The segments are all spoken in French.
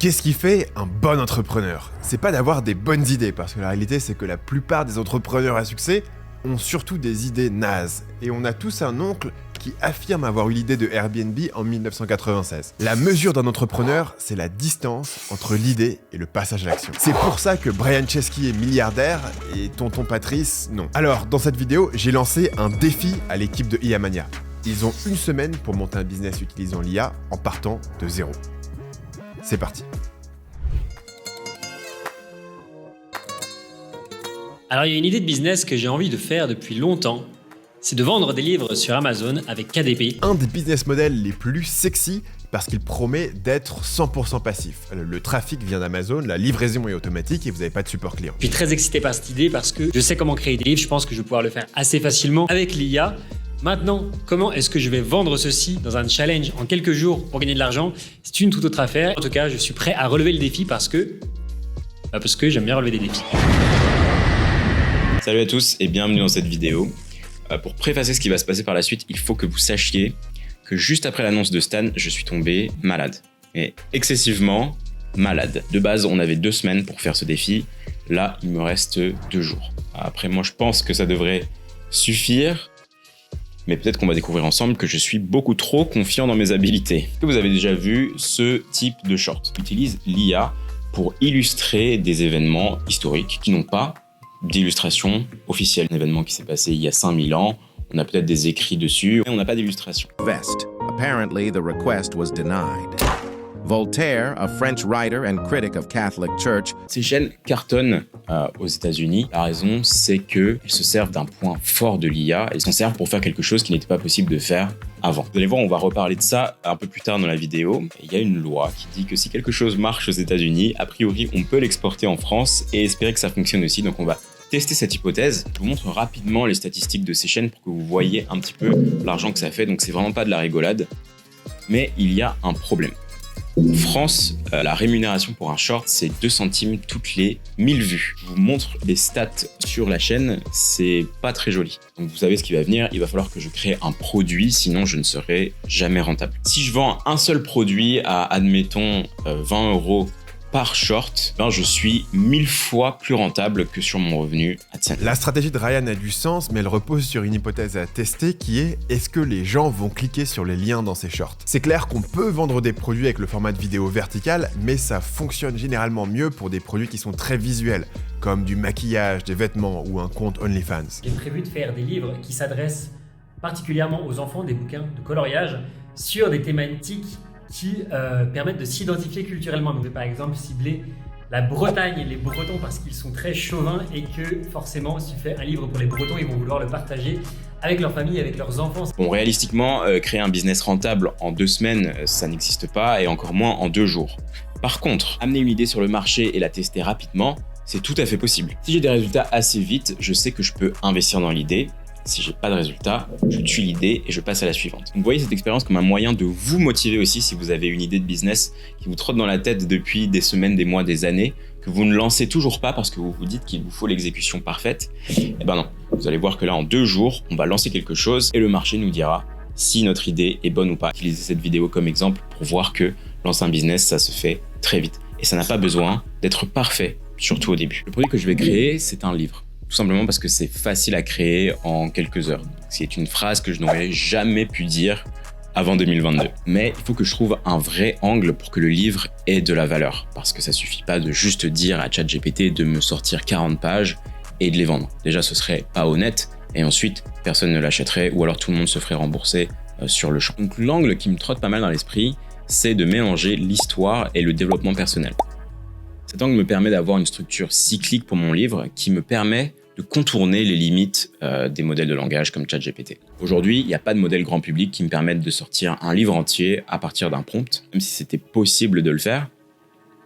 Qu'est-ce qui fait un bon entrepreneur? C'est pas d'avoir des bonnes idées, parce que la réalité c'est que la plupart des entrepreneurs à succès ont surtout des idées nazes. Et on a tous un oncle qui affirme avoir eu l'idée de Airbnb en 1996. La mesure d'un entrepreneur, c'est la distance entre l'idée et le passage à l'action. C'est pour ça que Brian Chesky est milliardaire et tonton Patrice, non. Alors, dans cette vidéo, j'ai lancé un défi à l'équipe de IA Mania. Ils ont une semaine pour monter un business utilisant l'IA en partant de zéro. C'est parti. Alors, il y a une idée de business que j'ai envie de faire depuis longtemps, c'est de vendre des livres sur Amazon avec KDP. Un des business models les plus sexy parce qu'il promet d'être 100% passif. Le trafic vient d'Amazon, la livraison est automatique et vous n'avez pas de support client. Je suis très excité par cette idée parce que je sais comment créer des livres, je pense que je vais pouvoir le faire assez facilement avec l'IA. Maintenant, comment est-ce que je vais vendre ceci dans un challenge en quelques jours pour gagner de l'argent? C'est une toute autre affaire. En tout cas, je suis prêt à relever le défi parce que j'aime bien relever des défis. Salut à tous et bienvenue dans cette vidéo. Pour préfacer ce qui va se passer par la suite, il faut que vous sachiez que juste après l'annonce de Stan, je suis tombé malade. Et excessivement malade. De base, on avait 2 semaines pour faire ce défi. Là, il me reste 2 jours. Après, moi, je pense que ça devrait suffire. Mais peut-être qu'on va découvrir ensemble que je suis beaucoup trop confiant dans mes habilités. Vous avez déjà vu ce type de short. J'utilise l'IA pour illustrer des événements historiques qui n'ont pas d'illustration officielle. Un événement qui s'est passé il y a 5000 ans, on a peut-être des écrits dessus, mais on n'a pas d'illustration. Vest. Apparently, the request was denied. Voltaire, a French writer and critic of Catholic Church. Ces chaînes cartonnent aux États-Unis. La raison, c'est qu'elles se servent d'un point fort de l'IA. Elles s'en servent pour faire quelque chose qui n'était pas possible de faire avant. Vous allez voir, on va reparler de ça un peu plus tard dans la vidéo. Il y a une loi qui dit que si quelque chose marche aux États-Unis, a priori, on peut l'exporter en France et espérer que ça fonctionne aussi. Donc, on va tester cette hypothèse. Je vous montre rapidement les statistiques de ces chaînes pour que vous voyez un petit peu l'argent que ça fait. Donc, c'est vraiment pas de la rigolade. Mais il y a un problème. En France, la rémunération pour un short, c'est 2 centimes toutes les 1000 vues. Je vous montre les stats sur la chaîne, c'est pas très joli. Donc vous savez ce qui va venir, il va falloir que je crée un produit, sinon je ne serai jamais rentable. Si je vends un seul produit à, admettons, 20 € par short, je suis 1000 fois plus rentable que sur mon revenu AdSense. La stratégie de Ryan a du sens, mais elle repose sur une hypothèse à tester qui est: est-ce que les gens vont cliquer sur les liens dans ces shorts? C'est clair qu'on peut vendre des produits avec le format de vidéo vertical, mais ça fonctionne généralement mieux pour des produits qui sont très visuels, comme du maquillage, des vêtements ou un compte OnlyFans. J'ai prévu de faire des livres qui s'adressent particulièrement aux enfants, des bouquins de coloriage sur des thématiques qui permettent de s'identifier culturellement. Donc, par exemple, cibler la Bretagne et les Bretons parce qu'ils sont très chauvins et que forcément, si tu fais un livre pour les Bretons, ils vont vouloir le partager avec leur famille, avec leurs enfants. Bon, réalistiquement, créer un business rentable en 2 semaines, ça n'existe pas, et encore moins en 2 jours. Par contre, amener une idée sur le marché et la tester rapidement, c'est tout à fait possible. Si j'ai des résultats assez vite, je sais que je peux investir dans l'idée. Si j'ai pas de résultat, je tue l'idée et je passe à la suivante. Donc, vous voyez cette expérience comme un moyen de vous motiver aussi si vous avez une idée de business qui vous trotte dans la tête depuis des semaines, des mois, des années, que vous ne lancez toujours pas parce que vous vous dites qu'il vous faut l'exécution parfaite. Eh ben non, vous allez voir que là en 2 jours, on va lancer quelque chose et le marché nous dira si notre idée est bonne ou pas. Utilisez cette vidéo comme exemple pour voir que lancer un business, ça se fait très vite. Et ça n'a pas besoin d'être parfait, surtout au début. Le produit que je vais créer, c'est un livre. Tout simplement parce que c'est facile à créer en quelques heures. C'est une phrase que je n'aurais jamais pu dire avant 2022. Mais il faut que je trouve un vrai angle pour que le livre ait de la valeur. Parce que ça suffit pas de juste dire à ChatGPT de me sortir 40 pages et de les vendre. Déjà, ce serait pas honnête. Et ensuite, personne ne l'achèterait ou alors tout le monde se ferait rembourser sur le champ. Donc l'angle qui me trotte pas mal dans l'esprit, c'est de mélanger l'histoire et le développement personnel. Cet angle me permet d'avoir une structure cyclique pour mon livre qui me permet de contourner les limites des modèles de langage comme ChatGPT. Aujourd'hui, il n'y a pas de modèle grand public qui me permette de sortir un livre entier à partir d'un prompt. Même si c'était possible de le faire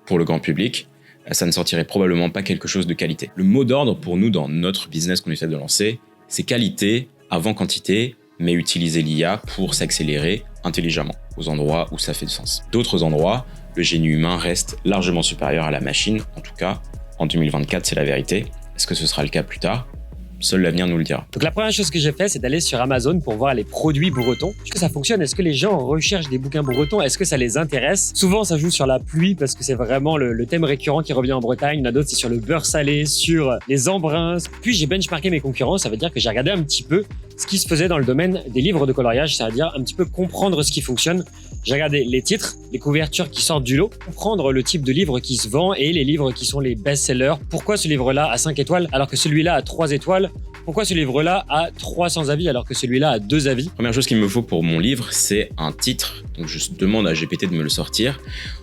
pour le grand public, ça ne sortirait probablement pas quelque chose de qualité. Le mot d'ordre pour nous dans notre business qu'on essaie de lancer, c'est qualité avant quantité, mais utiliser l'IA pour s'accélérer intelligemment aux endroits où ça fait du sens. D'autres endroits, le génie humain reste largement supérieur à la machine. En tout cas, en 2024, c'est la vérité. Est-ce que ce sera le cas plus tard? Seul l'avenir nous le dira. Donc la première chose que j'ai fait, c'est d'aller sur Amazon pour voir les produits bretons. Est-ce que ça fonctionne? Est-ce que les gens recherchent des bouquins bretons? Est-ce que ça les intéresse? Souvent, ça joue sur la pluie parce que c'est vraiment le thème récurrent qui revient en Bretagne. Il y en a d'autres, c'est sur le beurre salé, sur les embruns. Puis j'ai benchmarké mes concurrents. Ça veut dire que j'ai regardé un petit peu ce qui se faisait dans le domaine des livres de coloriage, c'est-à-dire un petit peu comprendre ce qui fonctionne. J'ai regardé les titres, les couvertures qui sortent du lot, comprendre le type de livre qui se vend et les livres qui sont les best-sellers. Pourquoi ce livre-là a 5 étoiles alors que celui-là a 3 étoiles? Pourquoi ce livre-là a 300 avis alors que celui-là a 2 avis? Première chose qu'il me faut pour mon livre, c'est un titre. Donc je demande à GPT de me le sortir.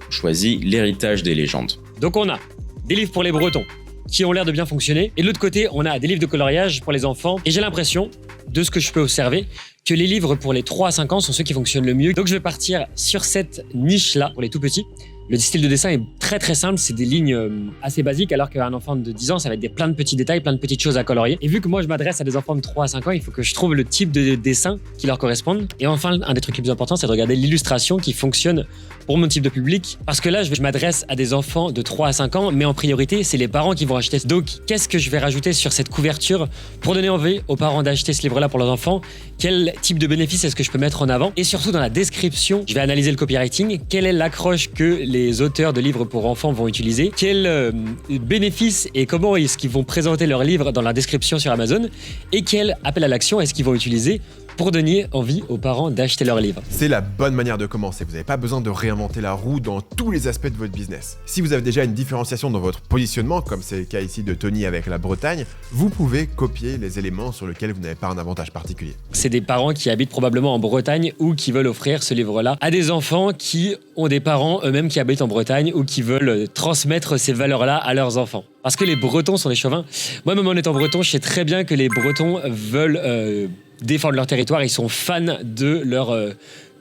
Je choisis l'héritage des légendes. Donc on a des livres pour les Bretons qui ont l'air de bien fonctionner. Et de l'autre côté, on a des livres de coloriage pour les enfants. Et j'ai l'impression, de ce que je peux observer, que les livres pour les 3 à 5 ans sont ceux qui fonctionnent le mieux. Donc je vais partir sur cette niche-là pour les tout petits. Le style de dessin est très très simple, c'est des lignes assez basiques, alors qu'un enfant de 10 ans, ça va être plein de petits détails, plein de petites choses à colorier. Et vu que moi je m'adresse à des enfants de 3 à 5 ans, il faut que je trouve le type de dessin qui leur corresponde. Et enfin, un des trucs les plus importants, c'est de regarder l'illustration qui fonctionne pour mon type de public. Parce que là, je m'adresse à des enfants de 3 à 5 ans, mais en priorité, c'est les parents qui vont acheter. Donc, qu'est-ce que je vais rajouter sur cette couverture pour donner envie aux parents d'acheter ce livre-là pour leurs enfants? Quel type de bénéfice est-ce que je peux mettre en avant? Et surtout, dans la description, je vais analyser le copywriting. Quelle est l'accroche que les auteurs de livres pour enfants vont utiliser? Quel bénéfice et comment est-ce qu'ils vont présenter leur livre dans la description sur Amazon? Et quel appel à l'action est-ce qu'ils vont utiliser pour donner envie aux parents d'acheter leur livre? C'est la bonne manière de commencer, vous n'avez pas besoin de réinventer la roue dans tous les aspects de votre business. Si vous avez déjà une différenciation dans votre positionnement, comme c'est le cas ici de Tony avec la Bretagne, vous pouvez copier les éléments sur lesquels vous n'avez pas un avantage particulier. C'est des parents qui habitent probablement en Bretagne ou qui veulent offrir ce livre-là à des enfants qui ont des parents eux-mêmes qui habitent en Bretagne ou qui veulent transmettre ces valeurs-là à leurs enfants. Parce que les Bretons sont des chauvins. Moi-même en étant breton, je sais très bien que les Bretons veulent défendre leur territoire, ils sont fans de leur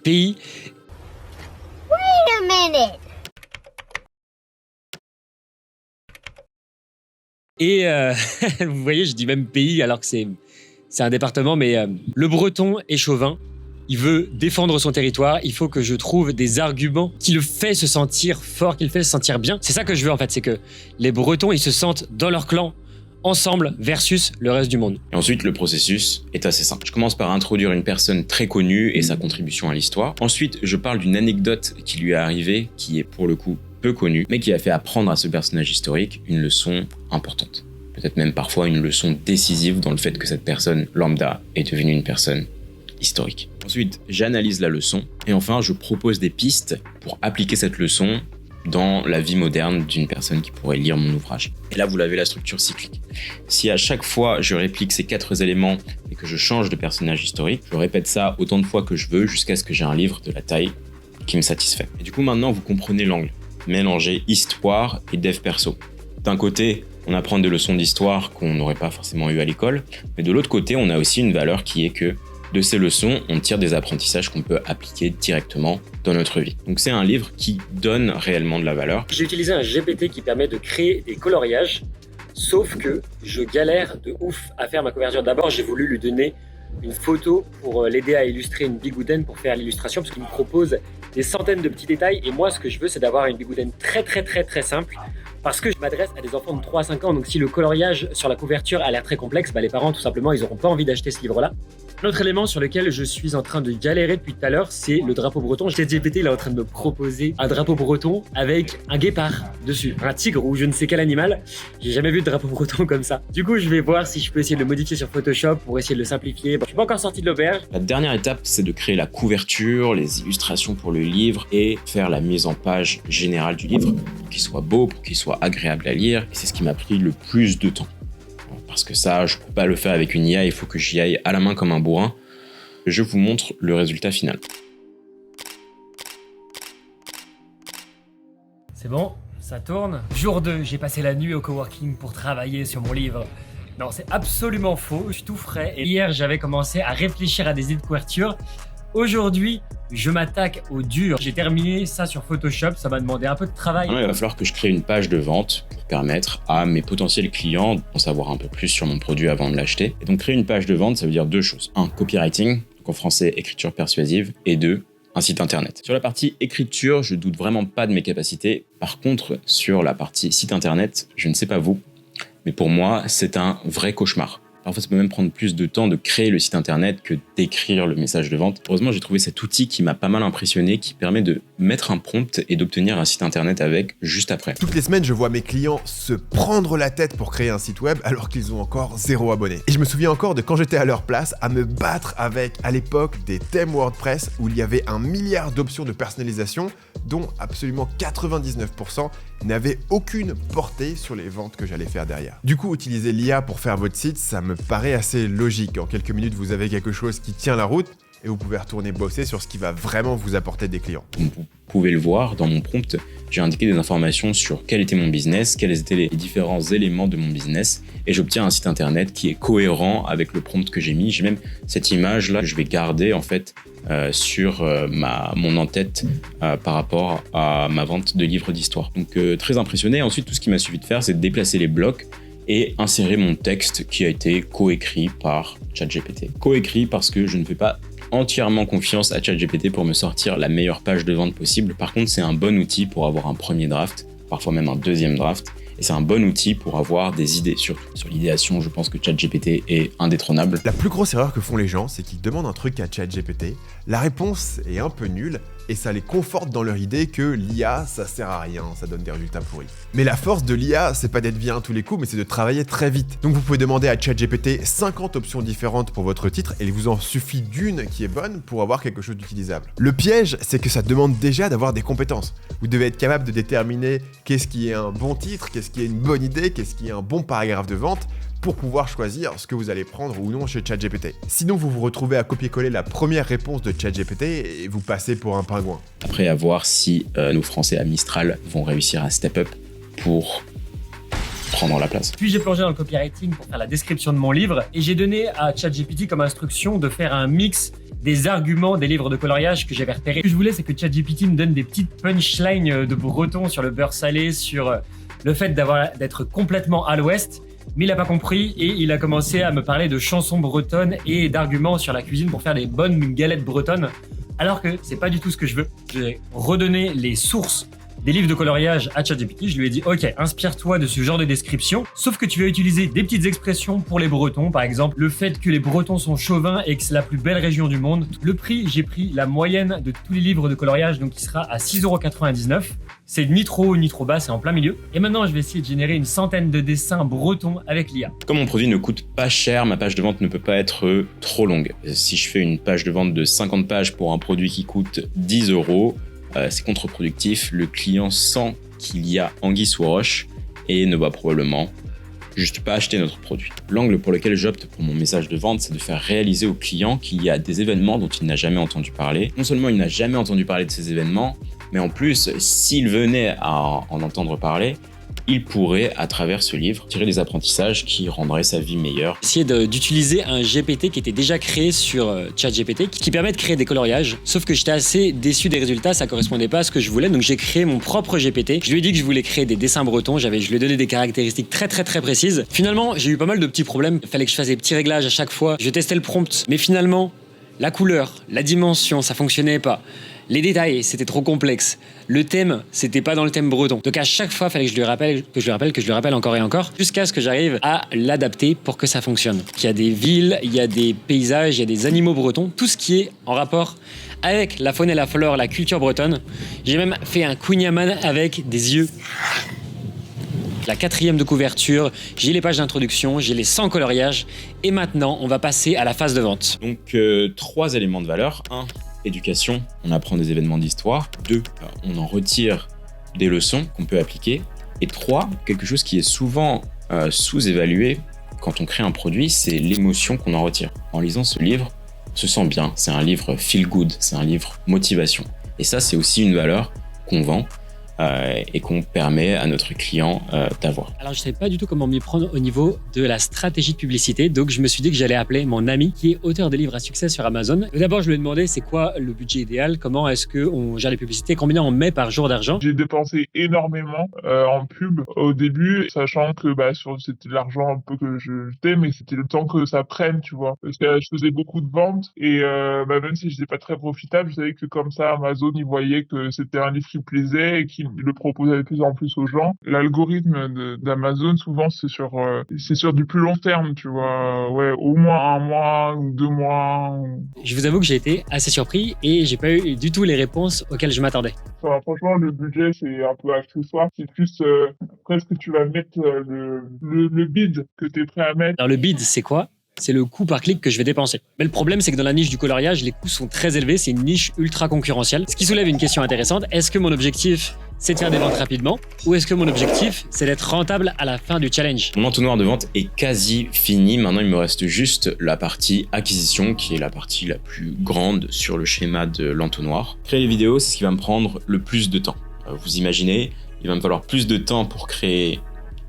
pays. Wait a minute. Et vous voyez, je dis même pays alors que c'est un département, mais le breton est chauvin. Il veut défendre son territoire. Il faut que je trouve des arguments qui le fait se sentir fort, qui le fait se sentir bien. C'est ça que je veux en fait, c'est que les Bretons, ils se sentent dans leur clan, ensemble versus le reste du monde. Et ensuite, le processus est assez simple. Je commence par introduire une personne très connue et sa contribution à l'histoire. Ensuite, je parle d'une anecdote qui lui est arrivée, qui est pour le coup peu connue, mais qui a fait apprendre à ce personnage historique une leçon importante. Peut-être même parfois une leçon décisive dans le fait que cette personne lambda est devenue une personne historique. Ensuite, j'analyse la leçon et enfin, je propose des pistes pour appliquer cette leçon dans la vie moderne d'une personne qui pourrait lire mon ouvrage. Et là, vous l'avez, la structure cyclique. Si à chaque fois, je réplique ces 4 éléments et que je change de personnage historique, je répète ça autant de fois que je veux jusqu'à ce que j'ai un livre de la taille qui me satisfait. Et du coup, maintenant, vous comprenez l'angle. Mélanger histoire et dev perso. D'un côté, on apprend des leçons d'histoire qu'on n'aurait pas forcément eues à l'école, mais de l'autre côté, on a aussi une valeur qui est que de ces leçons, on tire des apprentissages qu'on peut appliquer directement dans notre vie. Donc c'est un livre qui donne réellement de la valeur. J'ai utilisé un GPT qui permet de créer des coloriages, sauf que je galère de ouf à faire ma couverture. D'abord, j'ai voulu lui donner une photo pour l'aider à illustrer une bigoudaine pour faire l'illustration, parce qu'il me propose des centaines de petits détails. Et moi, ce que je veux, c'est d'avoir une bigoudaine très simple, parce que je m'adresse à des enfants de 3 à 5 ans. Donc si le coloriage sur la couverture a l'air très complexe, les parents, tout simplement, ils n'auront pas envie d'acheter ce livre-là. Un autre élément sur lequel je suis en train de galérer depuis tout à l'heure, c'est le drapeau breton. ChatGPT il est en train de me proposer un drapeau breton avec un guépard dessus, un tigre ou je ne sais quel animal. J'ai jamais vu de drapeau breton comme ça. Du coup, je vais voir si je peux essayer de le modifier sur Photoshop pour essayer de le simplifier. Bon, je suis pas encore sorti de l'auberge. La dernière étape, c'est de créer la couverture, les illustrations pour le livre et faire la mise en page générale du livre pour qu'il soit beau, pour qu'il soit agréable à lire. Et c'est ce qui m'a pris le plus de temps. Parce que ça, je peux pas le faire avec une IA, il faut que j'y aille à la main comme un bourrin. Je vous montre le résultat final. C'est bon, ça tourne. Jour 2, j'ai passé la nuit au coworking pour travailler sur mon livre. Non, c'est absolument faux, je suis tout frais. Et hier, j'avais commencé à réfléchir à des idées de couverture. Aujourd'hui, je m'attaque au dur. J'ai terminé ça sur Photoshop, ça m'a demandé un peu de travail. Il va falloir que je crée une page de vente pour permettre à mes potentiels clients d'en savoir un peu plus sur mon produit avant de l'acheter. Et donc créer une page de vente, ça veut dire 2 choses. 1, copywriting, donc en français écriture persuasive, et 2, un site internet. Sur la partie écriture, je doute vraiment pas de mes capacités. Par contre, sur la partie site internet, je ne sais pas vous, mais pour moi, c'est un vrai cauchemar. Parfois, ça peut même prendre plus de temps de créer le site internet que d'écrire le message de vente. Heureusement, j'ai trouvé cet outil qui m'a pas mal impressionné, qui permet de mettre un prompt et d'obtenir un site internet avec juste après. Toutes les semaines, je vois mes clients se prendre la tête pour créer un site web alors qu'ils ont encore 0 abonnés. Et je me souviens encore de quand j'étais à leur place à me battre avec, à l'époque, des thèmes WordPress où il y avait 1 milliard d'options de personnalisation dont absolument 99% n'avaient aucune portée sur les ventes que j'allais faire derrière. Du coup, utiliser l'IA pour faire votre site, ça me paraît assez logique. En quelques minutes, vous avez quelque chose qui tient la route et vous pouvez retourner bosser sur ce qui va vraiment vous apporter des clients. Vous pouvez le voir dans mon prompt, j'ai indiqué des informations sur quel était mon business, quels étaient les différents éléments de mon business, et j'obtiens un site internet qui est cohérent avec le prompt que j'ai mis. J'ai même cette image là que je vais garder en fait sur mon en-tête par rapport à ma vente de livres d'histoire. Donc très impressionné. Ensuite, tout ce qu'il m'a suffi de faire, c'est de déplacer les blocs et insérer mon texte qui a été coécrit par ChatGPT. Coécrit parce que je ne fais pas entièrement confiance à ChatGPT pour me sortir la meilleure page de vente possible. Par contre, c'est un bon outil pour avoir un premier draft, parfois même un deuxième draft. Et c'est un bon outil pour avoir des idées. Sur l'idéation, je pense que ChatGPT est indétrônable. La plus grosse erreur que font les gens, c'est qu'ils demandent un truc à ChatGPT, la réponse est un peu nulle, et ça les conforte dans leur idée que l'IA, ça sert à rien, ça donne des résultats pourris. Mais la force de l'IA, c'est pas d'être bien à tous les coups, mais c'est de travailler très vite. Donc vous pouvez demander à ChatGPT 50 options différentes pour votre titre, et il vous en suffit d'une qui est bonne pour avoir quelque chose d'utilisable. Le piège, c'est que ça demande déjà d'avoir des compétences. Vous devez être capable de déterminer qu'est-ce qui est un bon titre, qu'est-ce qui est une bonne idée, qu'est-ce qui est un bon paragraphe de vente, pour pouvoir choisir ce que vous allez prendre ou non chez ChatGPT. Sinon, vous vous retrouvez à copier-coller la première réponse de ChatGPT et vous passez pour un pingouin. Après, à voir si nos Français à Mistral vont réussir à step up pour prendre la place. Puis j'ai plongé dans le copywriting pour faire la description de mon livre et j'ai donné à ChatGPT comme instruction de faire un mix des arguments des livres de coloriage que j'avais repérés. Ce que je voulais, c'est que ChatGPT me donne des petites punchlines de breton sur le beurre salé, sur le fait d'être complètement à l'ouest. Mais il n'a pas compris et il a commencé à me parler de chansons bretonnes et d'arguments sur la cuisine pour faire des bonnes galettes bretonnes. Alors que c'est pas du tout ce que je veux. J'ai redonné les sources des livres de coloriage à ChatGPT. Je lui ai dit, ok, inspire-toi de ce genre de description, sauf que tu vas utiliser des petites expressions pour les Bretons. Par exemple, le fait que les Bretons sont chauvins et que c'est la plus belle région du monde. Le prix, j'ai pris la moyenne de tous les livres de coloriage, donc qui sera à 6,99 €. C'est ni trop haut ni trop bas, c'est en plein milieu. Et maintenant, je vais essayer de générer une centaine de dessins bretons avec l'IA. Comme mon produit ne coûte pas cher, ma page de vente ne peut pas être trop longue. Si je fais une page de vente de 50 pages pour un produit qui coûte 10 €, c'est contre-productif. Le client sent qu'il y a anguille sous roche et ne va probablement juste pas acheter notre produit. L'angle pour lequel j'opte pour mon message de vente, c'est de faire réaliser au client qu'il y a des événements dont il n'a jamais entendu parler. Non seulement il n'a jamais entendu parler de ces événements, mais en plus, s'il venait à en entendre parler, il pourrait, à travers ce livre, tirer des apprentissages qui rendraient sa vie meilleure. Essayer d'utiliser un GPT qui était déjà créé sur ChatGPT, qui permet de créer des coloriages. Sauf que j'étais assez déçu des résultats, ça correspondait pas à ce que je voulais, donc j'ai créé mon propre GPT. Je lui ai dit que je voulais créer des dessins bretons, je lui ai donné des caractéristiques très précises. Finalement, j'ai eu pas mal de petits problèmes, il fallait que je fasse des petits réglages à chaque fois. Je testais le prompt, mais finalement, la couleur, la dimension, ça fonctionnait pas. Les détails, c'était trop complexe. Le thème, c'était pas dans le thème breton. Donc à chaque fois, il fallait que je lui rappelle encore et encore, jusqu'à ce que j'arrive à l'adapter pour que ça fonctionne. Il y a des villes, il y a des paysages, il y a des animaux bretons, tout ce qui est en rapport avec la faune et la flore, la culture bretonne. J'ai même fait un Queen avec des yeux. La 4e de couverture, j'ai les pages d'introduction, j'ai les 100 coloriages, et maintenant, on va passer à la phase de vente. Donc 3 éléments de valeur. 1, éducation, on apprend des événements d'histoire. 2, on en retire des leçons qu'on peut appliquer. Et 3, quelque chose qui est souvent sous-évalué quand on crée un produit, c'est l'émotion qu'on en retire. En lisant ce livre, on se sent bien, c'est un livre feel good, c'est un livre motivation. Et ça, c'est aussi une valeur qu'on vend et qu'on permet à notre client d'avoir. Alors je ne savais pas du tout comment m'y prendre au niveau de la stratégie de publicité, donc je me suis dit que j'allais appeler mon ami qui est auteur de livres à succès sur Amazon. D'abord je lui ai demandé c'est quoi le budget idéal, comment est-ce qu'on gère les publicités, combien on met par jour d'argent. J'ai dépensé énormément en pub au début, sachant que c'était l'argent un peu que je jetais, mais c'était le temps que ça prenne, tu vois. Parce que je faisais beaucoup de ventes et même si je n'étais pas très profitable, je savais que comme ça Amazon il voyait que c'était un livre qui plaisait et qu'il qu'ils le proposent de plus en plus aux gens. L'algorithme d'Amazon, souvent, c'est sur du plus long terme, tu vois. Ouais, au moins 1 mois ou 2 mois. Je vous avoue que j'ai été assez surpris et j'ai pas eu du tout les réponses auxquelles je m'attendais. Enfin, franchement, le budget, c'est un peu accessoire. C'est plus presque tu vas mettre le bid que tu es prêt à mettre. Alors le bid, c'est quoi ? C'est le coût par clic que je vais dépenser. Mais le problème, c'est que dans la niche du coloriage, les coûts sont très élevés, c'est une niche ultra concurrentielle. Ce qui soulève une question intéressante, est-ce que mon objectif, c'est de faire des ventes rapidement ou est-ce que mon objectif, c'est d'être rentable à la fin du challenge ? Mon entonnoir de vente est quasi fini. Maintenant, il me reste juste la partie acquisition, qui est la partie la plus grande sur le schéma de l'entonnoir. Créer les vidéos, c'est ce qui va me prendre le plus de temps. Vous imaginez, il va me falloir plus de temps pour créer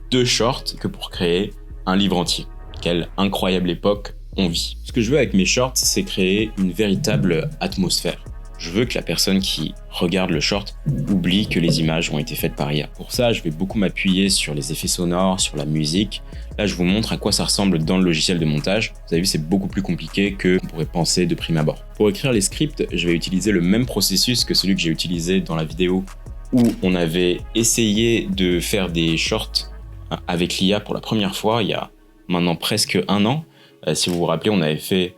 2 shorts que pour créer un livre entier. Quelle incroyable époque on vit. Ce que je veux avec mes shorts, c'est créer une véritable atmosphère. Je veux que la personne qui regarde le short oublie que les images ont été faites par IA. Pour ça, je vais beaucoup m'appuyer sur les effets sonores, sur la musique. Là, je vous montre à quoi ça ressemble dans le logiciel de montage. Vous avez vu, c'est beaucoup plus compliqué que on pourrait penser de prime abord. Pour écrire les scripts, je vais utiliser le même processus que celui que j'ai utilisé dans la vidéo où on avait essayé de faire des shorts avec l'IA pour la première fois il y a maintenant presque 1 an. Si vous vous rappelez, on avait fait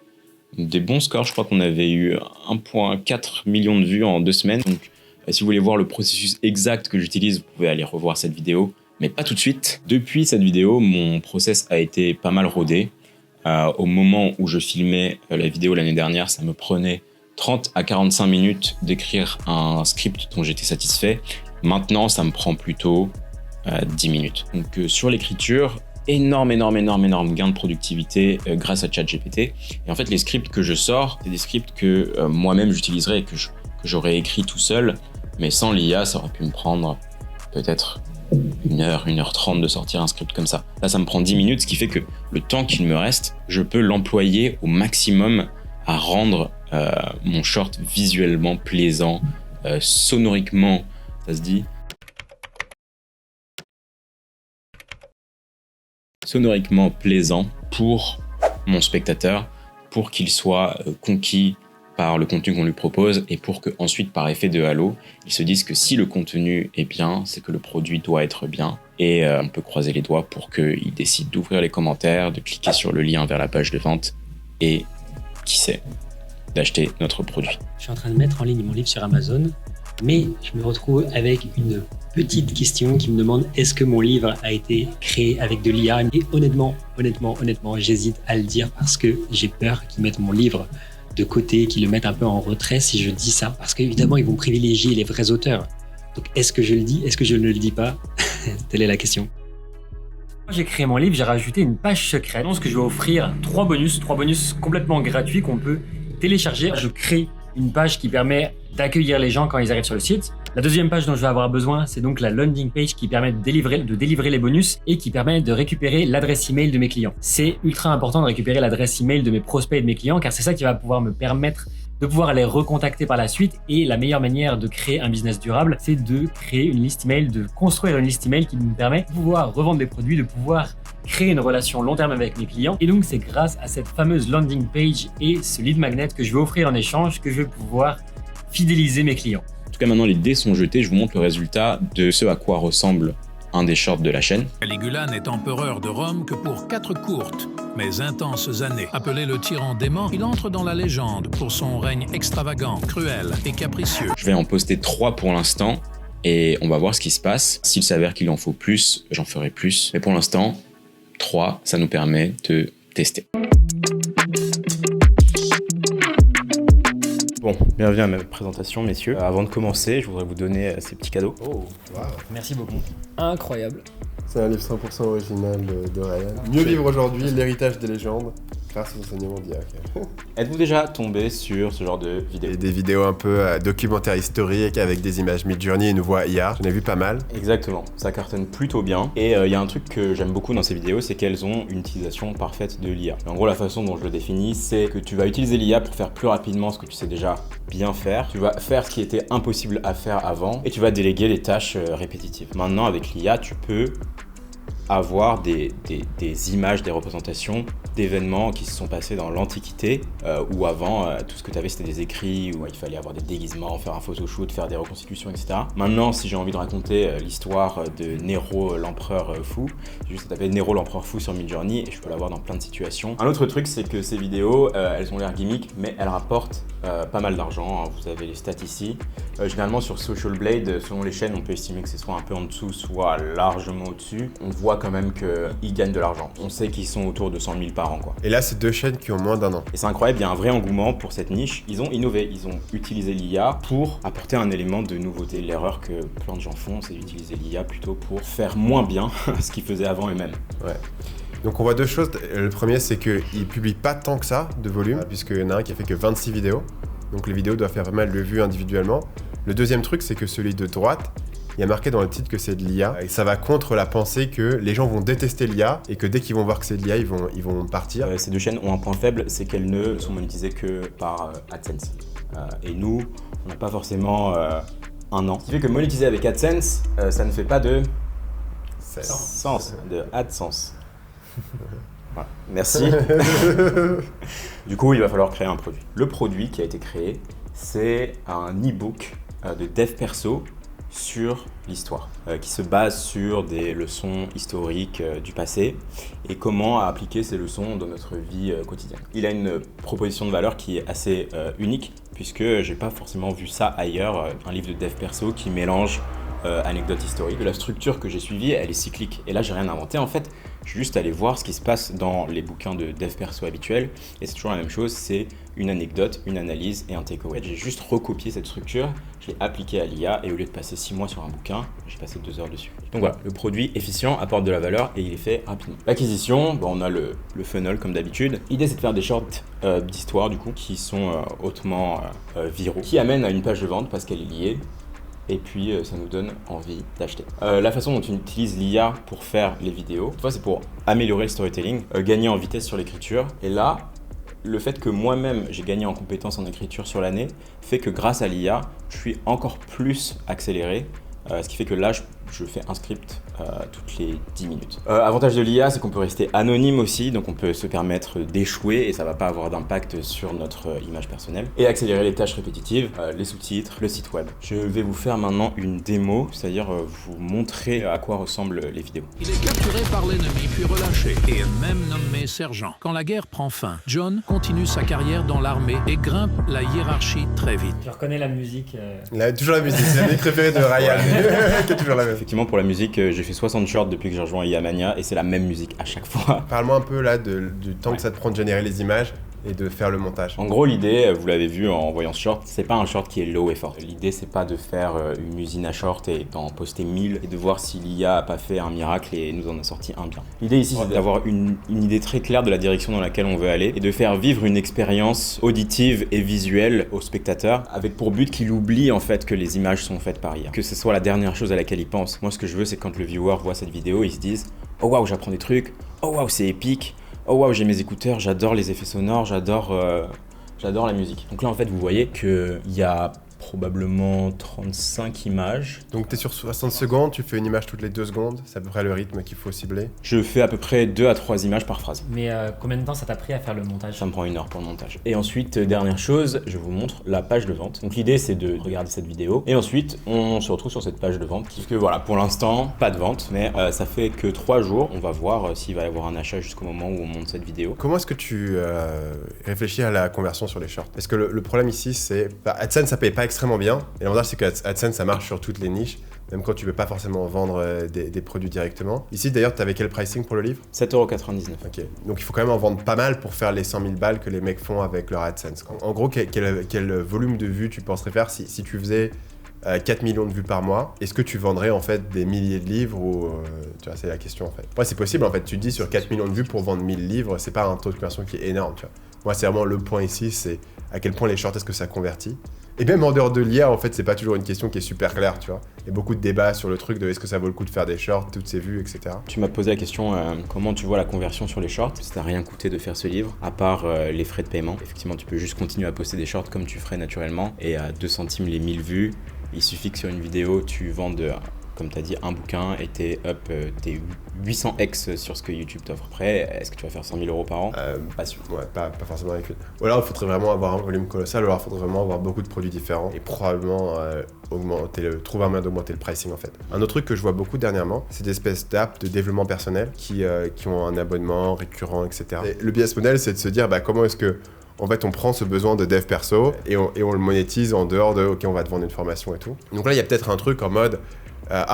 des bons scores. Je crois qu'on avait eu 1,4 million de vues en 2 semaines. Donc, si vous voulez voir le processus exact que j'utilise, vous pouvez aller revoir cette vidéo, mais pas tout de suite. Depuis cette vidéo, mon process a été pas mal rodé. Au moment où je filmais la vidéo l'année dernière, ça me prenait 30 à 45 minutes d'écrire un script dont j'étais satisfait. Maintenant, ça me prend plutôt 10 minutes. Donc, sur l'écriture, énorme gain de productivité grâce à ChatGPT. Et en fait, les scripts que je sors, c'est des scripts que moi-même j'utiliserais et que j'aurais écrit tout seul, mais sans l'IA, ça aurait pu me prendre peut-être 1h30 de sortir un script comme ça. Là, ça me prend 10 minutes, ce qui fait que le temps qu'il me reste, je peux l'employer au maximum à rendre mon short visuellement plaisant, sonoriquement, ça se dit, sonoriquement plaisant pour mon spectateur, pour qu'il soit conquis par le contenu qu'on lui propose et pour que ensuite, par effet de halo, il se dise que si le contenu est bien, c'est que le produit doit être bien. Et on peut croiser les doigts pour qu'il décide d'ouvrir les commentaires, de cliquer sur le lien vers la page de vente et, qui sait, d'acheter notre produit. Je suis en train de mettre en ligne mon livre sur Amazon, mais je me retrouve avec une petite question qui me demande est-ce que mon livre a été créé avec de l'IA ? Et honnêtement, j'hésite à le dire parce que j'ai peur qu'ils mettent mon livre de côté, qu'ils le mettent un peu en retrait si je dis ça. Parce qu'évidemment, ils vont privilégier les vrais auteurs. Donc est-ce que je le dis ? Est-ce que je ne le dis pas ? Telle est la question. Quand j'ai créé mon livre, j'ai rajouté une page secrète. Je pense que je vais offrir 3 bonus complètement gratuits qu'on peut télécharger. Je crée une page qui permet d'accueillir les gens quand ils arrivent sur le site. La deuxième page dont je vais avoir besoin, c'est donc la landing page qui permet de délivrer les bonus et qui permet de récupérer l'adresse email de mes clients. C'est ultra important de récupérer l'adresse email de mes prospects et de mes clients car c'est ça qui va pouvoir me permettre de pouvoir les recontacter par la suite. Et la meilleure manière de créer un business durable, c'est de créer une liste email, de construire une liste email qui me permet de pouvoir revendre des produits, de pouvoir créer une relation long terme avec mes clients. Et donc, c'est grâce à cette fameuse landing page et ce lead magnet que je vais offrir en échange que je vais pouvoir fidéliser mes clients. En tout cas, maintenant, les dés sont jetés. Je vous montre le résultat de ce à quoi ressemble un des shorts de la chaîne. Caligula n'est empereur de Rome que pour 4 courtes mais intenses années. Appelé le tyran dément, il entre dans la légende pour son règne extravagant, cruel et capricieux. Je vais en poster 3 pour l'instant et on va voir ce qui se passe. S'il s'avère qu'il en faut plus, j'en ferai plus. Mais pour l'instant, 3, ça nous permet de tester. Bon, bienvenue à ma présentation, messieurs. Avant de commencer, je voudrais vous donner ces petits cadeaux. Oh, wow. Merci beaucoup. Incroyable. C'est un livre 100% original de Ryan. Mieux vivre aujourd'hui, l'héritage des légendes, grâce aux enseignements d'IA. Êtes-vous déjà tombé sur ce genre de vidéos ? Et des vidéos un peu documentaires historiques avec des images Midjourney et une voix IA. J'en ai vu pas mal. Exactement, ça cartonne plutôt bien. Et il y a un truc que j'aime beaucoup dans ces vidéos, c'est qu'elles ont une utilisation parfaite de l'IA. En gros, la façon dont je le définis, c'est que tu vas utiliser l'IA pour faire plus rapidement ce que tu sais déjà bien faire. Tu vas faire ce qui était impossible à faire avant et tu vas déléguer les tâches répétitives. Maintenant, avec l'IA, tu peux avoir des images, des représentations d'événements qui se sont passés dans l'Antiquité, où avant, tout ce que tu avais, c'était des écrits, où il fallait avoir des déguisements, faire un photoshoot, faire des reconstitutions, etc. Maintenant, si j'ai envie de raconter l'histoire de Nero, l'empereur fou, j'ai juste tapé Nero, l'empereur fou sur Midjourney et je peux l'avoir dans plein de situations. Un autre truc, c'est que ces vidéos, elles ont l'air gimmicks, mais elles rapportent pas mal d'argent, hein. Vous avez les stats ici. Généralement, sur Social Blade, selon les chaînes, on peut estimer que ce soit un peu en dessous, soit largement au-dessus. On voit quand même qu'ils gagnent de l'argent. On sait qu'ils sont autour de 100 000 par an, quoi. Et là, c'est 2 chaînes qui ont moins d'1 an. Et c'est incroyable, il y a un vrai engouement pour cette niche. Ils ont innové, ils ont utilisé l'IA pour apporter un élément de nouveauté. L'erreur que plein de gens font, c'est d'utiliser l'IA plutôt pour faire moins bien ce qu'ils faisaient avant eux-mêmes. Ouais. Donc on voit 2 choses. Le premier, c'est qu'ils publient pas tant que ça de volume, puisqu'il y en a un qui a fait que 26 vidéos. Donc les vidéos doivent faire pas mal de vues individuellement. Le deuxième truc, c'est que celui de droite, il y a marqué dans le titre que c'est de l'IA. Et ça va contre la pensée que les gens vont détester l'IA et que dès qu'ils vont voir que c'est de l'IA, ils vont partir. Ces 2 chaînes ont un point faible, c'est qu'elles ne sont monétisées que par AdSense. Et nous, on n'a pas forcément un an. Ce qui fait que monétiser avec AdSense, ça ne fait pas de sens, de AdSense. Voilà. Merci. Du coup, il va falloir créer un produit. Le produit qui a été créé, c'est un e-book de dev perso sur l'histoire, qui se base sur des leçons historiques du passé et comment appliquer ces leçons dans notre vie quotidienne. Il a une proposition de valeur qui est assez unique, puisque j'ai pas forcément vu ça ailleurs, un livre de dev perso qui mélange anecdotes historiques. La structure que j'ai suivie, elle est cyclique. Et là, j'ai rien inventé. En fait, je suis juste allé voir ce qui se passe dans les bouquins de dev perso habituels. Et c'est toujours la même chose, c'est une anecdote, une analyse et un takeaway. J'ai juste recopié cette structure, je l'ai appliquée à l'IA et au lieu de passer 6 mois sur un bouquin, j'ai passé 2 heures dessus. Donc voilà, le produit efficient apporte de la valeur et il est fait rapidement. L'acquisition, on a le funnel comme d'habitude. L'idée, c'est de faire des shorts d'histoire du coup qui sont hautement viraux, qui amènent à une page de vente parce qu'elle est liée. Et puis ça nous donne envie d'acheter. La façon dont on utilise l'IA pour faire les vidéos, cette fois c'est pour améliorer le storytelling, gagner en vitesse sur l'écriture. Et là, le fait que moi-même j'ai gagné en compétences en écriture sur l'année fait que grâce à l'IA, je suis encore plus accéléré. Ce qui fait que là, je fais un script toutes les 10 minutes. Avantage de l'IA, c'est qu'on peut rester anonyme aussi, donc on peut se permettre d'échouer et ça va pas avoir d'impact sur notre image personnelle. Et accélérer les tâches répétitives, les sous-titres, le site web. Je vais vous faire maintenant une démo, c'est-à-dire vous montrer à quoi ressemblent les vidéos. Il est capturé par l'ennemi puis relâché et est même nommé sergent. Quand la guerre prend fin, John continue sa carrière dans l'armée et grimpe la hiérarchie très vite. Je reconnais la musique. Là, toujours la musique, c'est la musique préférée de Ryan. Qui est toujours la même. Effectivement, pour la musique, j'ai fait 60 shorts depuis que j'ai rejoint IA Mania et c'est la même musique à chaque fois. Parle-moi un peu là du temps que ça te prend de générer les images et de faire le montage. En gros, l'idée, vous l'avez vu en voyant ce short, c'est pas un short qui est low effort. L'idée, c'est pas de faire une usine à short et d'en poster 1000 et de voir si l'IA a pas fait un miracle et nous en a sorti un bien. L'idée ici, c'est d'avoir une idée très claire de la direction dans laquelle on veut aller et de faire vivre une expérience auditive et visuelle au spectateur avec pour but qu'il oublie en fait que les images sont faites par IA. Que ce soit la dernière chose à laquelle il pense. Moi, ce que je veux, c'est quand le viewer voit cette vidéo, il se dise « Oh waouh, j'apprends des trucs. Oh waouh, c'est épique. Oh waouh, j'ai mes écouteurs, j'adore les effets sonores, j'adore la musique. » Donc là, en fait, vous voyez qu'il y a probablement 35 images. Donc tu es sur 60 secondes, tu fais une image toutes les 2 secondes, c'est à peu près le rythme qu'il faut cibler. Je fais à peu près 2 à 3 images par phrase. Mais combien de temps ça t'a pris à faire le montage? Ça me prend 1 heure pour le montage. Et ensuite, dernière chose, je vous montre la page de vente. Donc l'idée, c'est de regarder cette vidéo. Et ensuite, on se retrouve sur cette page de vente. Puisque voilà, pour l'instant, pas de vente. Mais ça fait que 3 jours. On va voir s'il va y avoir un achat jusqu'au moment où on monte cette vidéo. Comment est-ce que tu réfléchis à la conversion sur les shorts? Parce que le problème ici, c'est... AdSense, ça paye pas extrêmement bien. Et l'avantage, c'est que AdSense, ça marche sur toutes les niches. Même quand tu veux pas forcément vendre des produits directement. Ici, d'ailleurs, tu avais quel pricing pour le livre? 7,99 €. Ok. Donc, il faut quand même en vendre pas mal pour faire les 100 000 balles que les mecs font avec leur AdSense. En gros, quel volume de vues tu penserais faire si tu faisais 4 millions de vues par mois? Est-ce que tu vendrais en fait des milliers de livres ou tu vois, c'est la question en fait. Ouais, c'est possible en fait. Tu te dis sur 4 millions de vues pour vendre 1000 livres, c'est pas un taux de conversion qui est énorme, tu vois. Moi, c'est vraiment le point ici, c'est à quel point les shorts, est-ce que ça convertit? Et même en dehors de l'IA, en fait, c'est pas toujours une question qui est super claire, tu vois. Il y a beaucoup de débats sur le truc de est-ce que ça vaut le coup de faire des shorts, toutes ces vues, etc. Tu m'as posé la question comment tu vois la conversion sur les shorts. Ça t'a rien coûté de faire ce livre, à part les frais de paiement. Effectivement, tu peux juste continuer à poster des shorts comme tu ferais naturellement. Et à 2 centimes les 1000 vues, il suffit que sur une vidéo, tu vendes comme tu as dit, un bouquin et t'es up, t'es 800x sur ce que YouTube t'offre. Après, est-ce que tu vas faire 100 000 € par an? Pas sûr. Ouais, pas forcément avec une. Ou alors, il faudrait vraiment avoir un volume colossal, ou alors il faudrait vraiment avoir beaucoup de produits différents et probablement trouver un moyen d'augmenter le pricing en fait. Un autre truc que je vois beaucoup dernièrement, c'est des espèces d'apps de développement personnel qui ont un abonnement récurrent, etc. Et le business model, c'est de se dire comment est-ce que en fait, on prend ce besoin de dev perso et on le monétise en dehors de OK, on va te vendre une formation et tout. Donc là, il y a peut-être un truc en mode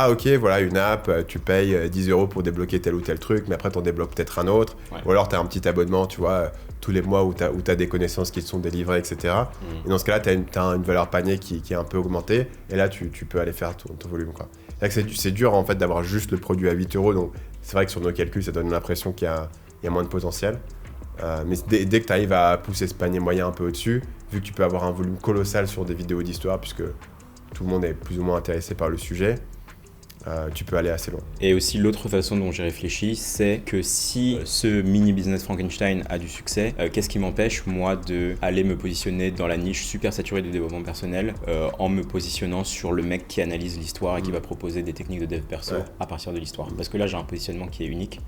OK, voilà une app, tu payes 10 € pour débloquer tel ou tel truc, mais après, t'en débloques peut-être un autre. Ouais. Ou alors, t'as un petit abonnement, tu vois, tous les mois où t'as des connaissances qui te sont délivrées, etc. Et dans ce cas-là, t'as une valeur panier qui est un peu augmentée et là, tu peux aller faire ton volume, quoi. C'est dur, en fait, d'avoir juste le produit à 8 €. Donc, c'est vrai que sur nos calculs, ça donne l'impression qu'il y a moins de potentiel. Mais dès que tu arrives à pousser ce panier moyen un peu au-dessus, vu que tu peux avoir un volume colossal sur des vidéos d'histoire, puisque tout le monde est plus ou moins intéressé par le sujet, tu peux aller assez loin. Et aussi l'autre façon dont j'ai réfléchi, c'est que si ce mini business Frankenstein a du succès, qu'est-ce qui m'empêche moi d'aller me positionner dans la niche super saturée du développement personnel en me positionnant sur le mec qui analyse l'histoire et qui va proposer des techniques de dev perso à partir de l'histoire. Parce que là j'ai un positionnement qui est unique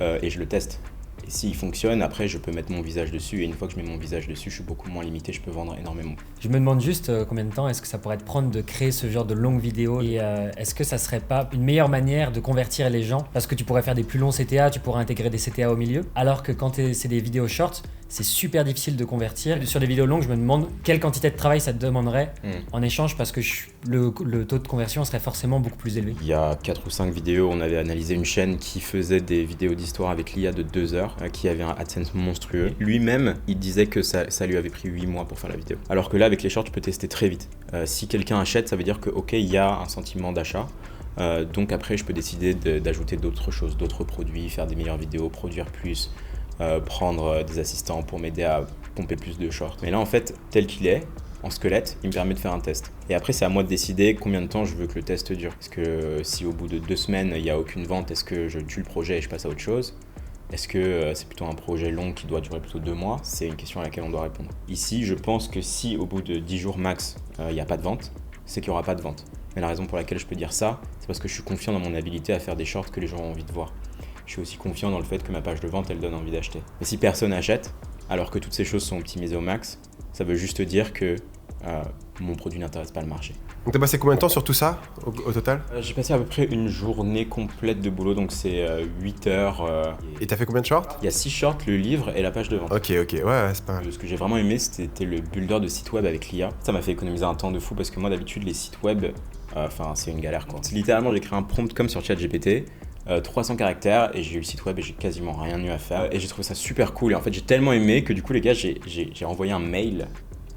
et je le teste. Et s'il fonctionne, après je peux mettre mon visage dessus et une fois que je mets mon visage dessus, je suis beaucoup moins limité, je peux vendre énormément. Je me demande juste combien de temps est-ce que ça pourrait te prendre de créer ce genre de longues vidéos et est-ce que ça serait pas une meilleure manière de convertir les gens parce que tu pourrais faire des plus longs CTA, tu pourrais intégrer des CTA au milieu, alors que quand c'est des vidéos short, c'est super difficile de convertir. Sur des vidéos longues, je me demande quelle quantité de travail ça te demanderait en échange parce que le taux de conversion serait forcément beaucoup plus élevé. Il y a 4 ou 5 vidéos, on avait analysé une chaîne qui faisait des vidéos d'histoire avec l'IA de 2 heures, qui avait un AdSense monstrueux. Lui-même, il disait que ça lui avait pris 8 mois pour faire la vidéo. Alors que là, avec les shorts, tu peux tester très vite. Si quelqu'un achète, ça veut dire que ok, il y a un sentiment d'achat. Donc après, je peux décider d'ajouter d'autres choses, d'autres produits, faire des meilleures vidéos, produire plus, prendre des assistants pour m'aider à pomper plus de shorts. Mais là, en fait, tel qu'il est, en squelette, il me permet de faire un test. Et après, c'est à moi de décider combien de temps je veux que le test dure. Est-ce que si au bout de 2 semaines, il n'y a aucune vente, est-ce que je tue le projet et je passe à autre chose ? Est-ce que c'est plutôt un projet long qui doit durer plutôt 2 mois ? C'est une question à laquelle on doit répondre. Ici, je pense que si au bout de 10 jours max, il n'y a pas de vente, c'est qu'il n'y aura pas de vente. Mais la raison pour laquelle je peux dire ça, c'est parce que je suis confiant dans mon habilité à faire des shorts que les gens ont envie de voir. Je suis aussi confiant dans le fait que ma page de vente, elle donne envie d'acheter. Mais si personne achète, alors que toutes ces choses sont optimisées au max, ça veut juste dire que mon produit n'intéresse pas le marché. Donc t'as passé combien de temps sur tout ça au total ? J'ai passé à peu près une journée complète de boulot, donc c'est 8 heures. Et t'as fait combien de shorts ? Il y a 6 shorts, le livre et la page de vente. Ok, ouais, c'est pas mal. Ce que j'ai vraiment aimé, c'était le builder de site web avec l'IA. Ça m'a fait économiser un temps de fou parce que moi d'habitude les sites web, c'est une galère quoi. Littéralement j'ai créé un prompt comme sur ChatGPT. 300 caractères et j'ai eu le site web et j'ai quasiment rien eu à faire et j'ai trouvé ça super cool et en fait j'ai tellement aimé que du coup les gars j'ai envoyé un mail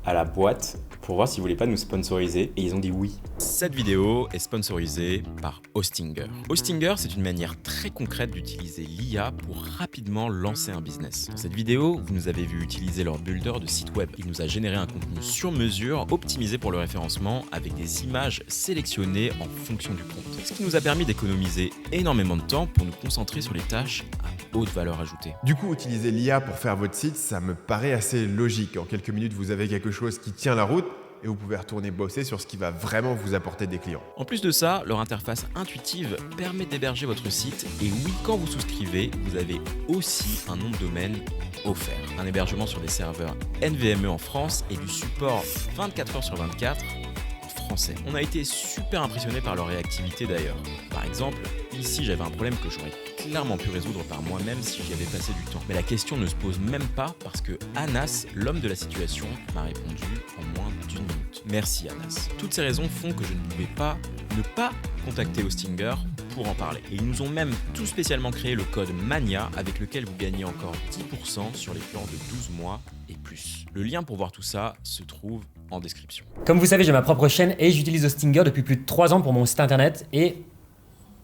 à la boîte pour voir s'ils voulaient pas nous sponsoriser et ils ont dit oui. Cette vidéo est sponsorisée par Hostinger. Hostinger, c'est une manière très concrète d'utiliser l'IA pour rapidement lancer un business. Dans cette vidéo, vous nous avez vu utiliser leur builder de site web. Il nous a généré un contenu sur mesure, optimisé pour le référencement, avec des images sélectionnées en fonction du prompt. Ce qui nous a permis d'économiser énormément de temps pour nous concentrer sur les tâches à haute valeur ajoutée. Du coup, utiliser l'IA pour faire votre site, ça me paraît assez logique. En quelques minutes, vous avez quelque chose qui tient la route et vous pouvez retourner bosser sur ce qui va vraiment vous apporter des clients. En plus de ça, leur interface intuitive permet d'héberger votre site et oui, quand vous souscrivez, vous avez aussi un nom de domaine offert. Un hébergement sur des serveurs NVMe en France et du support 24 heures sur 24 en français. On a été super impressionnés par leur réactivité d'ailleurs. Par exemple, ici j'avais un problème que j'aurais clairement pu résoudre par moi-même si j'y avais passé du temps. Mais la question ne se pose même pas parce que Anas, l'homme de la situation, m'a répondu en moins d'1 minute. Merci Anas. Toutes ces raisons font que je ne pouvais pas ne pas contacter Hostinger pour en parler. Et ils nous ont même tout spécialement créé le code MANIA avec lequel vous gagnez encore 10% sur les plans de 12 mois et plus. Le lien pour voir tout ça se trouve en description. Comme vous savez, j'ai ma propre chaîne et j'utilise Hostinger depuis plus de 3 ans pour mon site internet et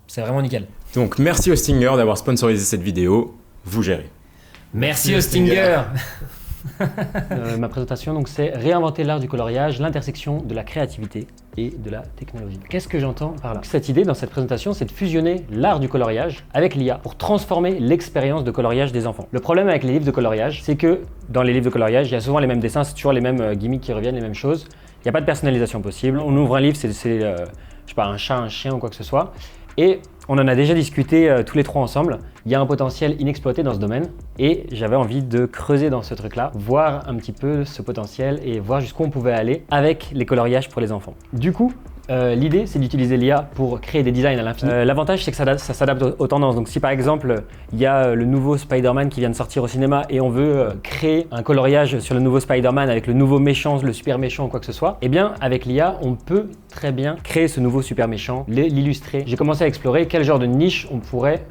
c'est vraiment nickel. Donc merci Hostinger d'avoir sponsorisé cette vidéo, vous gérez. Merci Hostinger. Ma présentation, donc, c'est réinventer l'art du coloriage, l'intersection de la créativité et de la technologie. Qu'est-ce que j'entends par là ? Cette idée dans cette présentation, c'est de fusionner l'art du coloriage avec l'IA pour transformer l'expérience de coloriage des enfants. Le problème avec les livres de coloriage, c'est que dans les livres de coloriage, il y a souvent les mêmes dessins, c'est toujours les mêmes gimmicks qui reviennent, les mêmes choses. Il n'y a pas de personnalisation possible. On ouvre un livre, c'est je sais pas, un chat, un chien ou quoi que ce soit. Et on en a déjà discuté tous les trois ensemble. Il y a un potentiel inexploité dans ce domaine et j'avais envie de creuser dans ce truc-là, voir un petit peu ce potentiel et voir jusqu'où on pouvait aller avec les coloriages pour les enfants. Du coup, l'idée, c'est d'utiliser l'IA pour créer des designs à l'infini. L'avantage, c'est que ça s'adapte aux tendances. Donc si par exemple, il y a le nouveau Spider-Man qui vient de sortir au cinéma et on veut créer un coloriage sur le nouveau Spider-Man avec le nouveau méchant, le super méchant ou quoi que ce soit, eh bien, avec l'IA, on peut très bien créer ce nouveau super méchant, l'illustrer. J'ai commencé à explorer quel genre de niche on pourrait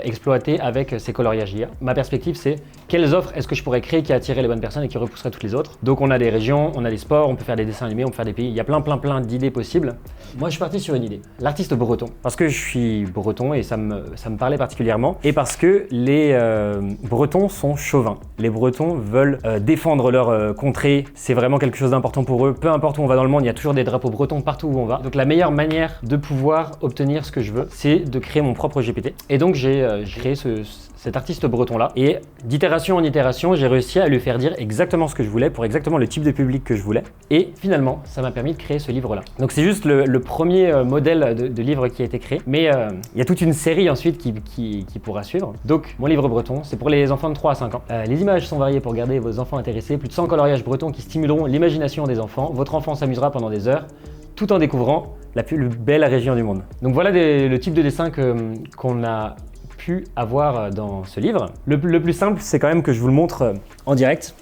exploiter avec ces coloriages IA. Ma perspective, c'est quelles offres est-ce que je pourrais créer qui attiraient les bonnes personnes et qui repousseraient toutes les autres. Donc on a des régions, on a des sports, on peut faire des dessins animés, on peut faire des pays, il y a plein d'idées possibles. Moi je suis parti sur une idée, l'artiste breton. Parce que je suis breton et ça me parlait particulièrement. Et parce que les Bretons sont chauvins. Les Bretons veulent défendre leur contrée, c'est vraiment quelque chose d'important pour eux. Peu importe où on va dans le monde, il y a toujours des drapeaux bretons partout où on va. Donc la meilleure manière de pouvoir obtenir ce que je veux, c'est de créer mon propre GPT. Et donc j'ai créé cet artiste breton là et d'itération en itération j'ai réussi à lui faire dire exactement ce que je voulais pour exactement le type de public que je voulais et finalement ça m'a permis de créer ce livre là. Donc c'est juste le premier modèle de livre qui a été créé mais il y a toute une série ensuite qui pourra suivre. Donc mon livre breton c'est pour les enfants de 3 à 5 ans. Les images sont variées pour garder vos enfants intéressés, plus de 100 coloriages bretons qui stimuleront l'imagination des enfants. Votre enfant s'amusera pendant des heures tout en découvrant la plus belle région du monde. Donc voilà le type de dessin qu'on a pu avoir dans ce livre. Le plus simple, c'est quand même que je vous le montre en direct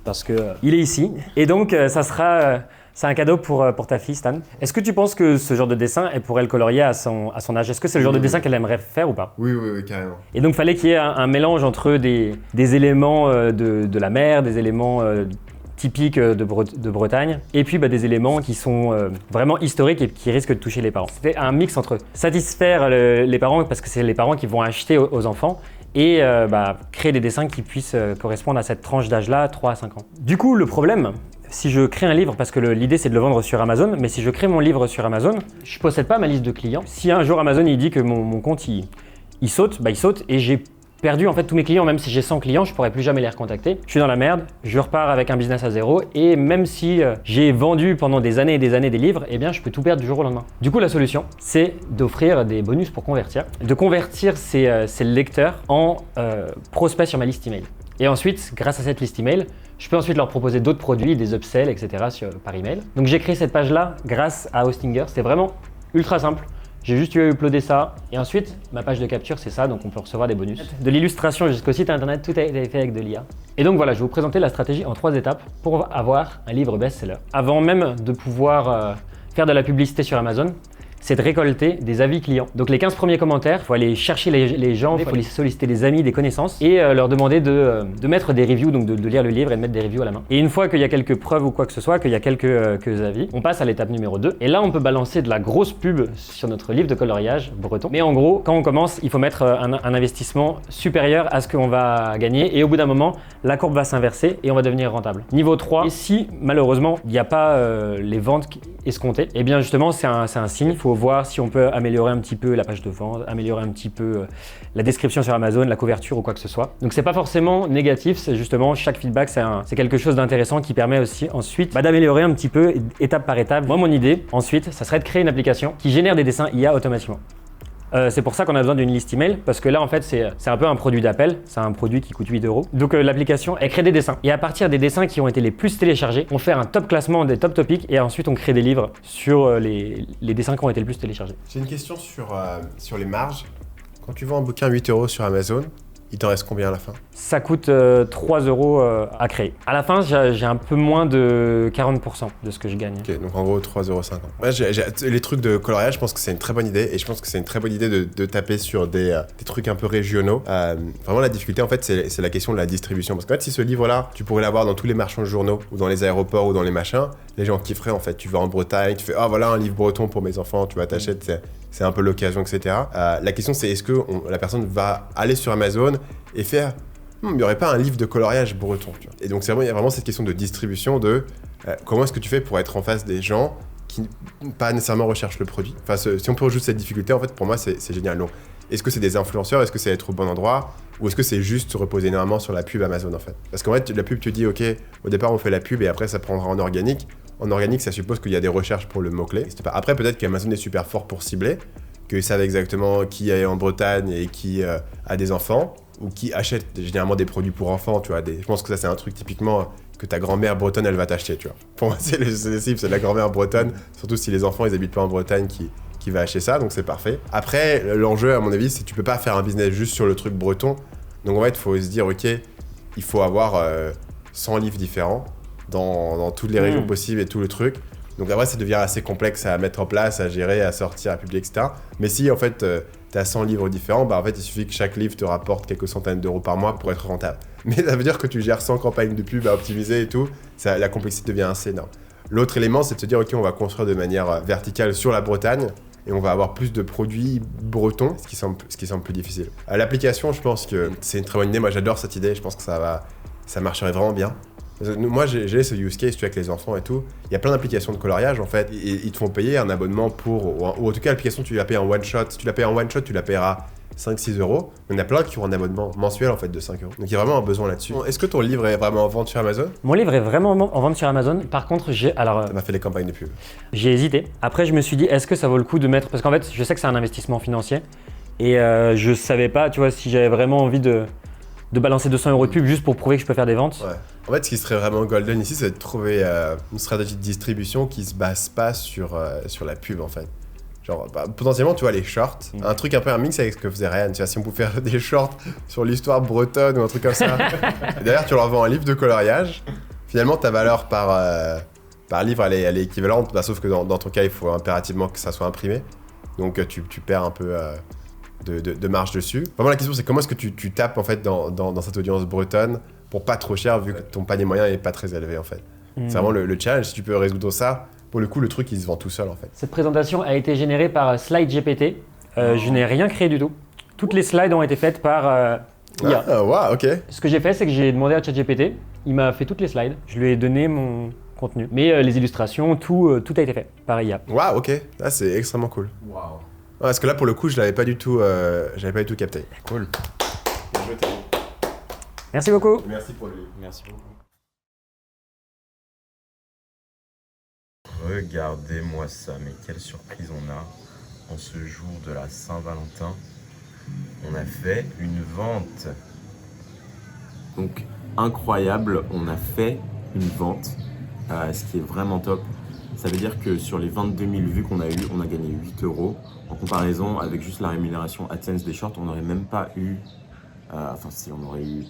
parce que il est ici. Et donc, ça sera c'est un cadeau pour ta fille, Stan. Est-ce que tu penses que ce genre de dessin, elle pourrait le colorier à son âge? Est-ce que c'est le genre de dessin qu'elle aimerait faire ou pas? Oui, carrément. Et donc, il fallait qu'il y ait un mélange entre des éléments de la mer, des éléments typiques de Bretagne, et puis des éléments qui sont vraiment historiques et qui risquent de toucher les parents. C'était un mix entre satisfaire les parents, parce que c'est les parents qui vont acheter aux enfants, et créer des dessins qui puissent correspondre à cette tranche d'âge-là, 3 à 5 ans. Du coup, le problème, si je crée un livre, parce que l'idée c'est de le vendre sur Amazon, mais si je crée mon livre sur Amazon, je possède pas ma liste de clients. Si un jour Amazon il dit que mon compte il saute, il saute, et j'ai perdu en fait tous mes clients. Même si j'ai 100 clients, je pourrais plus jamais les recontacter. Je suis dans la merde, je repars avec un business à zéro et même si j'ai vendu pendant des années et des années des livres, eh bien je peux tout perdre du jour au lendemain. Du coup la solution, c'est d'offrir des bonus pour convertir, de convertir ces lecteurs en prospects sur ma liste email. Et ensuite, grâce à cette liste email, je peux ensuite leur proposer d'autres produits, des upsells, etc. par email. Donc j'ai créé cette page-là grâce à Hostinger. C'était vraiment ultra simple. J'ai juste eu à uploader ça et ensuite ma page de capture c'est ça, donc on peut recevoir des bonus. De l'illustration jusqu'au site internet, tout a été fait avec de l'IA. Et donc voilà, je vais vous présenter la stratégie en 3 étapes pour avoir un livre best-seller. Avant même de pouvoir faire de la publicité sur Amazon, c'est de récolter des avis clients. Donc les 15 premiers commentaires, il faut aller chercher les gens, il faut aller solliciter des amis, des connaissances et leur demander de mettre des reviews, donc de lire le livre et de mettre des reviews à la main. Et une fois qu'il y a quelques preuves ou quoi que ce soit, qu'il y a quelques avis, on passe à l'étape numéro 2. Et là, on peut balancer de la grosse pub sur notre livre de coloriage breton. Mais en gros, quand on commence, il faut mettre un investissement supérieur à ce qu'on va gagner et au bout d'un moment, la courbe va s'inverser et on va devenir rentable. Niveau 3, et si malheureusement, il n'y a pas les ventes escomptées, et bien justement, c'est un signe. Il faut voir si on peut améliorer un petit peu la page de vente, améliorer un petit peu la description sur Amazon, la couverture ou quoi que ce soit. Donc c'est pas forcément négatif, c'est justement chaque feedback c'est quelque chose d'intéressant qui permet aussi ensuite d'améliorer un petit peu étape par étape. Moi mon idée ensuite, ça serait de créer une application qui génère des dessins IA automatiquement. C'est pour ça qu'on a besoin d'une liste email parce que là en fait c'est un peu un produit d'appel, c'est un produit qui coûte 8 €. Donc l'application elle crée des dessins et à partir des dessins qui ont été les plus téléchargés, on fait un top classement des top topics et ensuite on crée des livres sur les dessins qui ont été le plus téléchargés. J'ai une question sur les marges. Quand tu vends un bouquin 8 € sur Amazon, il t'en reste combien à la fin? Ça coûte 3 € à créer. À la fin, j'ai un peu moins de 40% de ce que je gagne. Ok, donc en gros 3,50 €. Ouais, les trucs de coloriage, je pense que c'est une très bonne idée et je pense que c'est une très bonne idée de taper sur des trucs un peu régionaux. Vraiment la difficulté en fait c'est la question de la distribution. Parce qu'en fait si ce livre-là, tu pourrais l'avoir dans tous les marchands de journaux ou dans les aéroports ou dans les machins, les gens kifferaient en fait. Tu vas en Bretagne, tu fais « Ah voilà un livre breton pour mes enfants », tu vas t'achètes, c'est un peu l'occasion, etc. La question c'est est-ce que la personne va aller sur Amazon et faire il n'y aurait pas un livre de coloriage breton, tu vois. Et donc il y a vraiment cette question de distribution de comment est-ce que tu fais pour être en face des gens qui pas nécessairement recherchent le produit. Enfin, si on peut rajouter cette difficulté, en fait, pour moi, c'est génial. Donc, est-ce que c'est des influenceurs? Est-ce que c'est être au bon endroit? Ou est-ce que c'est juste se reposer énormément sur la pub Amazon, en fait? Parce qu'en fait, la pub, tu dis, OK, au départ, on fait la pub et après, ça prendra en organique. En organique, ça suppose qu'il y a des recherches pour le mot-clé. Après, peut-être qu'Amazon est super fort pour cibler, qu'ils savent exactement qui est en Bretagne et qui a des enfants, ou qui achète généralement des produits pour enfants, tu vois. Je pense que ça, c'est un truc typiquement que ta grand-mère bretonne, elle va t'acheter, tu vois. Pour moi, c'est les cibles, c'est la grand-mère bretonne, surtout si les enfants, ils habitent pas en Bretagne, qui va acheter ça, donc c'est parfait. Après, l'enjeu, à mon avis, c'est que tu peux pas faire un business juste sur le truc breton. Donc en fait, il faut se dire, ok, il faut avoir 100 livres différents dans toutes les régions possibles et tout le truc. Donc après, ça devient assez complexe à mettre en place, à gérer, à sortir, à publier, etc. Mais si en fait, tu as 100 livres différents, bah en fait, il suffit que chaque livre te rapporte quelques centaines d'euros par mois pour être rentable. Mais ça veut dire que tu gères 100 campagnes de pub à optimiser et tout, la complexité devient assez énorme. L'autre élément, c'est de se dire, ok, on va construire de manière verticale sur la Bretagne et on va avoir plus de produits bretons, ce qui semble plus difficile. L'application, je pense que c'est une très bonne idée. Moi, j'adore cette idée. Je pense que ça marcherait vraiment bien. Moi, j'ai ce use case, tu vois, avec les enfants et tout. Il y a plein d'applications de coloriage, en fait. Et ils te font payer un abonnement ou en tout cas, l'application, tu la payes en one shot. Si tu la payes en one shot, tu la payeras 5-6 euros. Il y en a plein qui ont un abonnement mensuel, en fait, de 5 euros. Donc, il y a vraiment un besoin là-dessus. Est-ce que ton livre est vraiment en vente sur Amazon? Mon livre est vraiment en vente sur Amazon. Par contre, Ça m'a fait les campagnes de pub. J'ai hésité. Après, je me suis dit, est-ce que ça vaut le coup de mettre... Parce qu'en fait, je sais que c'est un investissement financier. Et je savais pas, tu vois, si j'avais vraiment envie de balancer 200 euros de pub juste pour prouver que je peux faire des ventes. Ouais. En fait, ce qui serait vraiment golden ici, c'est de trouver une stratégie de distribution qui se base pas sur la pub, en fait. Genre, potentiellement, tu vois, les shorts, un truc un peu un mix avec ce que faisait Ryan. Tu vois, si on pouvait faire des shorts sur l'histoire bretonne ou un truc comme ça. Et d'ailleurs, tu leur vends un livre de coloriage. Finalement, ta valeur par livre, elle est équivalente, sauf que dans ton cas, il faut impérativement que ça soit imprimé. Donc, tu perds un peu de marge dessus. Vraiment, la question, c'est comment est-ce que tu tapes, en fait, dans cette audience bretonne pour pas trop cher, vu que ton panier moyen est pas très élevé, en fait. C'est vraiment le challenge. Si tu peux résoudre ça, pour le coup, le truc, il se vend tout seul, en fait. Cette présentation a été générée par SlideGPT. Je n'ai rien créé du tout. Toutes les slides ont été faites par IA. Ah, wow, ok. Ce que j'ai fait, c'est que j'ai demandé à ChatGPT. Il m'a fait toutes les slides. Je lui ai donné mon contenu. Mais les illustrations, tout a été fait par IA. Waouh, ok. Ah, c'est extrêmement cool. Waouh. Ouais, parce que là, pour le coup, je l'avais pas du tout capté. Cool. Merci beaucoup. Merci pour le livre. Merci beaucoup. Regardez-moi ça, mais quelle surprise on a en ce jour de la Saint-Valentin. On a fait une vente. Donc incroyable, on a fait une vente, ce qui est vraiment top. Ça veut dire que sur les 22 000 vues qu'on a eues, on a gagné 8 euros. En comparaison avec juste la rémunération AdSense des shorts, on n'aurait même pas eu... enfin si, on aurait eu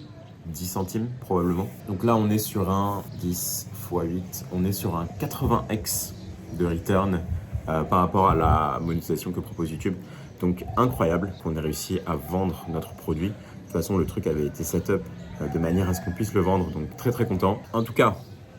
10 centimes probablement. Donc là, on est sur un 10 x 8, on est sur un 80x de return par rapport à la monétisation que propose YouTube. Donc incroyable qu'on ait réussi à vendre notre produit. De toute façon, le truc avait été set up de manière à ce qu'on puisse le vendre, donc très très content. En tout cas,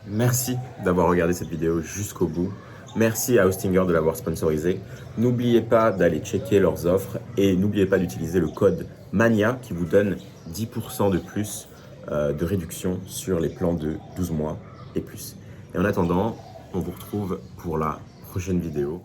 merci d'avoir regardé cette vidéo jusqu'au bout. Merci à Hostinger de l'avoir sponsorisé. N'oubliez pas d'aller checker leurs offres et n'oubliez pas d'utiliser le code MANIA qui vous donne 10% de plus de réduction sur les plans de 12 mois et plus. Et en attendant, on vous retrouve pour la prochaine vidéo.